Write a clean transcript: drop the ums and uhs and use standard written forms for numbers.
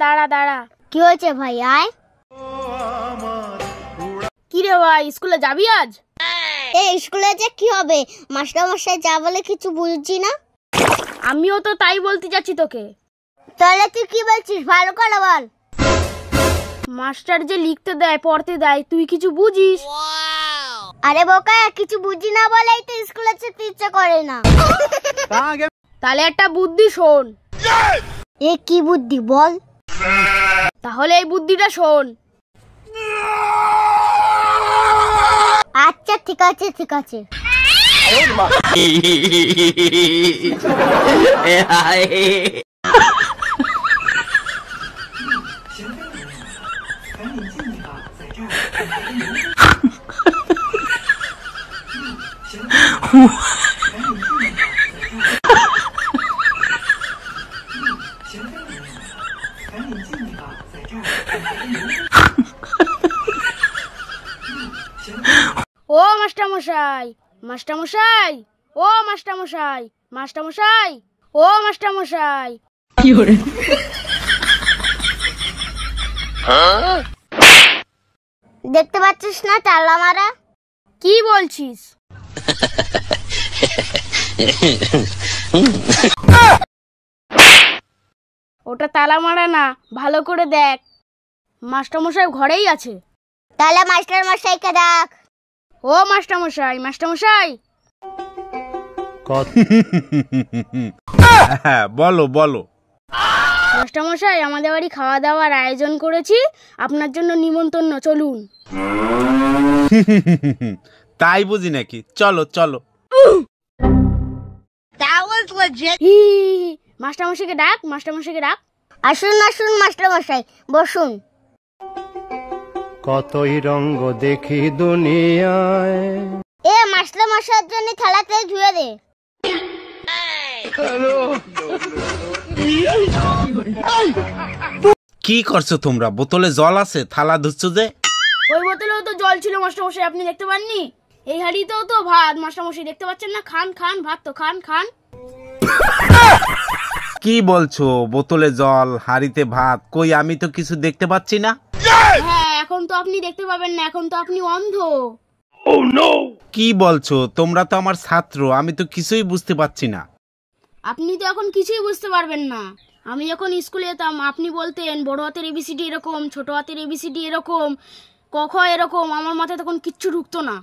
দাঁড়া দাঁড়া। কি হয়েছে ভাই? আয়। কি রে ভাই, স্কুলে যাবি আজ? স্কুলে যে কি হবে, মাস্টার মশাই যা বলে কিছু বুঝছি না। আমিও তো তাই বলতে যাচ্ছি তোকে। তাহলে তুই কি বলছিস, ভালো করে বল। মাস্টার যে লিখতে দেয় পড়তে দেয়, তুই কিছু বুঝিস? আরে বোকা, কিছু বুঝি না বলেই তো স্কুলে যেতে ইচ্ছা করে না। তাহলে একটা বুদ্ধি শোন। কি বুদ্ধি বল? তাহলে এই বুদ্ধিটা শোন। আচ্ছা ঠিক আছে ঠিক আছে। ও মাস্টার মশাই, মাস্টার মশাই, ও মাস্টার মশাই, মাস্টার মশাই, ও মাস্টার মশাই। কি করে? দেখতে পাচ্ছিস না তালা মারা? কি বলছিস? ওটা তালা মারা না, ভালো করে দেখ। মাস্টার মশাই ঘরেই আছে। তাহলে মাস্টার মশাইকে ডাক। ও মাস্টার মশাই, মাস্টার মশাই। বলো বলো। মাস্টার মশাই, আমাদের বাড়ি খাওয়া দাওয়ার আয়োজন করেছি, আপনার জন্য নিমন্ত্রণ, চলুন। তাই বুঝি নাকি? চলো চলো। মাস্টার মশাইকে ডাক, মাস্টার মশাইকে ডাক। আসুন আসুন মাস্টার মশাই, বসুন। কতই রঙ্গ দেখি দুনিয়ায়। মাস্টার মশাইয়ের জন্য থালাতে ধুয়ে দে। কি করছো তোমরা? বোতলে জল আছে, থালা ধুচ্ছো যে? ওই বোতলেও তো জল ছিল মাস্টার মশাই, আপনি দেখতে পাননি? এই হাঁড়িতেও তো ভাত, মাস্টার মশাই দেখতে পাচ্ছেন না? খান খান, ভাত তো খান খান। কি বলছো? বোতলে জল, হাঁড়িতে ভাত? কই, আমি তো কিছু দেখতে পাচ্ছি না। হ্যাঁ, এখন তো আপনি দেখতে পাবেন না, এখন তো আপনি অন্ধ। কি বলছো? তোমরা তো আমার ছাত্র, আমি তো কিছুই বুঝতে পারছি না। আপনি তো এখন কিছুই বুঝতে পারবেন না। আমি যখন স্কুলে যেতাম, আপনি বলতেন বড় হাতের এবিসিডি এরকম, ছোট হাতের এবিসিডি এরকম, ক খ এরকম, আমার মাথায় তখন কিচ্ছু ঢুকতো না।